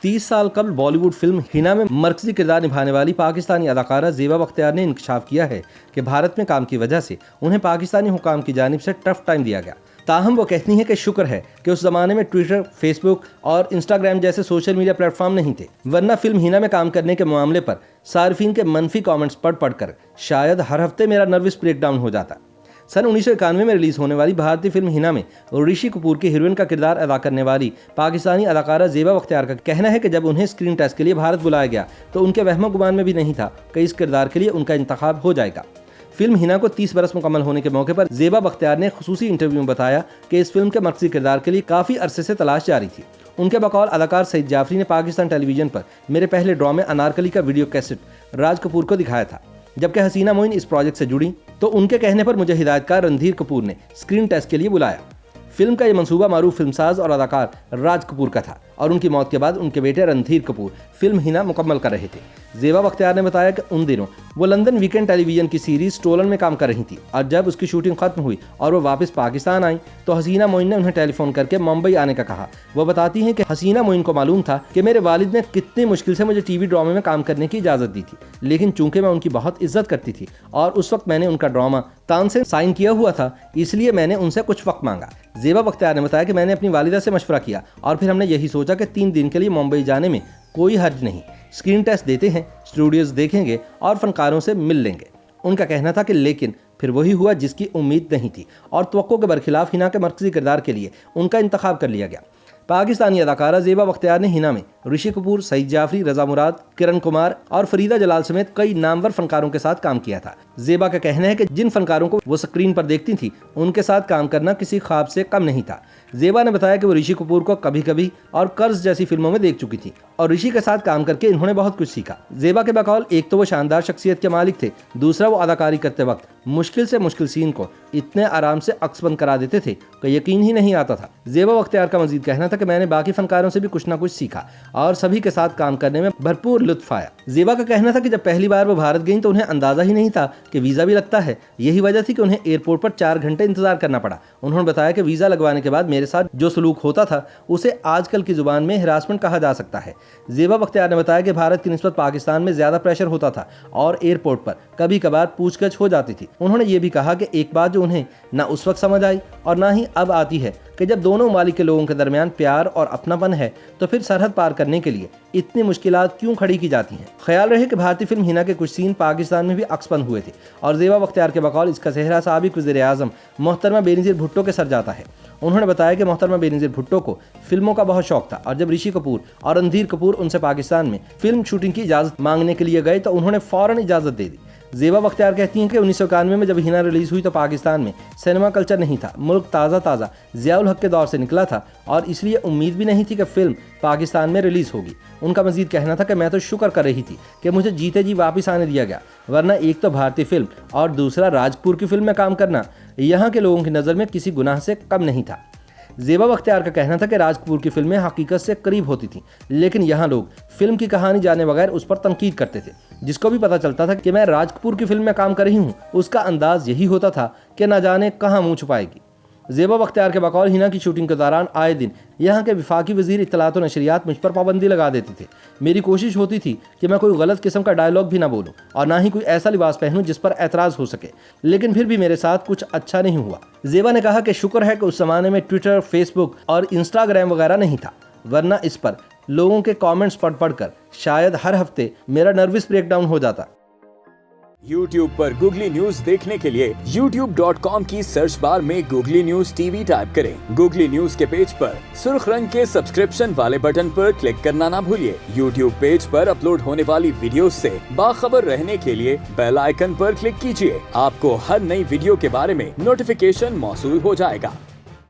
30 साल कबल बॉलीवुड फिल्म हिना में मरकजी किरदार निभाने वाली पाकिस्तानी अदाकारा ज़ेबा बख्तियार ने इंकशाफ किया है कि भारत में काम की वजह से उन्हें पाकिस्तानी हुकाम की जानिब से टफ टाइम दिया गया। ताहम वो कहती हैं कि शुक्र है कि उस जमाने में ट्विटर, फेसबुक और इंस्टाग्राम जैसे सोशल मीडिया प्लेटफॉर्म नहीं थे, वरना फिल्म हिना में काम करने के मामले पर सार्फिन के मनफी कमेंट्स पढ़कर शायद हर हफ्ते मेरा नर्वस ब्रेकडाउन हो जाता। सन 1991 में रिलीज होने वाली भारतीय फिल्म हिना में ऋषि कपूर की हीरोइन का किरदार अदा करने वाली पाकिस्तानी अदाकारा ज़ेबा बख्तियार का कहना है कि जब उन्हें स्क्रीन टेस्ट के लिए भारत बुलाया गया तो उनके वहमो गुमान में भी नहीं था कि इस किरदार के लिए उनका इंतखाब हो जाएगा। फिल्म हिना को 30 बरस मुकम्मल होने के मौके पर ज़ेबा बख्तियार ने खुसूसी इंटरव्यू में बताया कि इस फिल्म के मरकज़ी किरदार के लिए काफ़ी अरसे से तलाश जारी थी। उनके बकौल अदाकार सईद जाफरी ने पाकिस्तान टेलीविजन पर मेरे पहले ड्रामे अनारकली का वीडियो कैसेट राज कपूर को दिखाया था। जबकि हसीना मोइन इस प्रोजेक्ट से जुड़ी तो उनके कहने पर मुझे हिदायतकार रणधीर कपूर ने स्क्रीन टेस्ट के लिए बुलाया। फिल्म का ये मंसूबा मारूफ फिल्मसाज और अदाकार राज कपूर का था और उनकी मौत के बाद उनके बेटे रणधीर कपूर फिल्म हिना मुकम्मल कर रहे थे। ज़ेबा बख्तियार ने बताया कि उन दिनों वो लंदन वीकेंड टेलीविजन की सीरीज स्टोलन में काम कर रही थी और जब उसकी शूटिंग खत्म हुई और वो वापस पाकिस्तान आई तो हसीना मोइन ने उन्हें टेलीफोन करके मुंबई आने का कहा। वो बताती हैं कि हसीना मोइन को मालूम था कि मेरे वालिद ने कितनी मुश्किल से मुझे टीवी ड्रामे में काम करने की इजाज़त दी थी, लेकिन चूंकि मैं उनकी बहुत इज्जत करती थी और उस वक्त मैंने उनका ड्रामा तान से साइन किया हुआ था, इसलिए मैंने उनसे कुछ वक्त मांगा। ज़ेबा बख्तियार ने बताया कि मैंने अपनी वालिदा से मशवरा किया और फिर हमने यही सोचा कि 3 दिन के लिए मुंबई जाने में कोई हर्ज नहीं, स्क्रीन टेस्ट देते हैं, स्टूडियोज देखेंगे और फनकारों से मिल लेंगे। उनका कहना था कि लेकिन फिर वही हुआ जिसकी उम्मीद नहीं थी और तवक्को के बरखिलाफ हिना के मरकज़ी किरदार के लिए उनका इंतखाब कर लिया गया। पाकिस्तानी अदाकारा ज़ेबा बख्तियार ने हिना में ऋषि कपूर, सईद जाफरी, रजा मुराद, किरण कुमार और फरीदा जलाल समेत कई नामवर फनकारों के साथ काम किया था। ज़ेबा का कहना है कि जिन फनकारों को वो स्क्रीन पर देखती थी उनके साथ काम करना किसी ख्वाब से कम नहीं था। ज़ेबा ने बताया कि वो ऋषि कपूर को कभी कभी और कर्ज जैसी फिल्मों में देख चुकी थी और ऋषि के साथ काम करके इन्होंने बहुत कुछ सीखा। ज़ेबा के बकौल एक तो वो शानदार शख्सियत के मालिक थे, दूसरा वो अदाकारी करते वक्त मुश्किल से मुश्किल सीन को इतने आराम से अक्सबंद करा देते थे कि यकीन ही नहीं आता था। ज़ेबा बख्तियार का मजीद कहना था कि मैंने बाकी फनकारों से भी कुछ ना कुछ सीखा और सभी के साथ काम करने में भरपूर लुत्फ आया। ज़ेबा का कहना था कि जब पहली बार वो भारत गई तो उन्हें अंदाजा ही नहीं था कि वीज़ा भी लगता है। यही वजह थी कि उन्हें एयरपोर्ट पर 4 घंटे इंतजार करना पड़ा। उन्होंने बताया कि वीज़ा लगवाने के बाद मेरे साथ जो सलूक होता था उसे आजकल की जुबान में हिरासमेंट कहा जा सकता है। ज़ेबा बख्तियार ने बताया कि भारत की निस्बत पाकिस्तान में ज़्यादा प्रेशर होता था और एयरपोर्ट पर कभी कभार पूछगछ हो जाती थी। उन्होंने ये भी कहा कि एक बात जो उन्हें ना उस वक्त समझ आई और ना ही अब आती है कि जब दोनों मालिक के लोगों के दरमियान प्यार और अपनापन है तो फिर सरहद पार करने के लिए इतनी मुश्किलात क्यों खड़ी की जाती हैं। ख्याल रहे कि भारतीय फिल्म हिना के कुछ सीन पाकिस्तान में भी अक्सबंद हुए थे और ज़ेबा बख्तियार के बकौल इसका सेहरा साबिक वज़ीर-ए-आज़म मोहतरमा बेनज़ीर भुट्टो के सर जाता है। उन्होंने बताया कि मोहतरमा बेनज़ीर भुट्टो को फिल्मों का बहुत शौक था और जब ऋषि कपूर और रणधीर कपूर उनसे पाकिस्तान में फिल्म शूटिंग की इजाज़त मांगने के लिए गए तो उन्होंने फ़ौरन इजाज़त दे दी। ज़ेबा बख्तियार कहती हैं कि 1991 में जब हिना रिलीज़ हुई तो पाकिस्तान में सिनेमा कल्चर नहीं था, मुल्क ताज़ा ज़ियाउल हक के दौर से निकला था और इसलिए उम्मीद भी नहीं थी कि फिल्म पाकिस्तान में रिलीज़ होगी। उनका मजीद कहना था कि मैं तो शुक्र कर रही थी कि मुझे जीते जी वापस आने दिया गया, वरना एक तो भारतीय फिल्म और दूसरा राज कपूर की फिल्म में काम करना यहाँ के लोगों की नज़र में किसी गुनाह से कम नहीं था। ज़ेबा बख्तियार का कहना था कि राज कपूर की फिल्में हकीकत से करीब होती थीं, लेकिन यहाँ लोग फिल्म की कहानी जाने बगैर उस पर तनकीद करते थे। जिसको भी पता चलता था कि मैं राज कपूर की फिल्म में काम कर रही हूँ उसका अंदाज यही होता था कि न जाने कहाँ मुँह छुपाएगी। ज़ेबा बख्तियार के बकौल हिना की शूटिंग के दौरान आए दिन यहाँ के वफाकी वज़ीर इत्तलात और नशरियात मुझ पर पाबंदी लगा देते थे। मेरी कोशिश होती थी कि मैं कोई गलत किस्म का डायलॉग भी ना बोलूँ और ना ही कोई ऐसा लिबास पहनूँ जिस पर एतराज़ हो सके, लेकिन फिर भी मेरे साथ कुछ अच्छा नहीं हुआ। ज़ेबा ने कहा कि शुक्र है कि उस ज़माने में ट्विटर, फेसबुक और इंस्टाग्राम वगैरह नहीं था, वरना इस पर लोगों के कमेंट्स पढ़कर शायद हर हफ्ते मेरा नर्वस ब्रेकडाउन हो जाता। YouTube पर गूगली न्यूज देखने के लिए youtube.com की सर्च बार में गूगली न्यूज टीवी टाइप करें। गूगली न्यूज के पेज पर सुर्ख रंग के सब्सक्रिप्शन वाले बटन पर क्लिक करना ना भूलिए। YouTube पेज पर अपलोड होने वाली वीडियोस से बाखबर रहने के लिए बेल आइकन पर क्लिक कीजिए। आपको हर नई वीडियो के बारे में नोटिफिकेशन मौसूल हो जाएगा।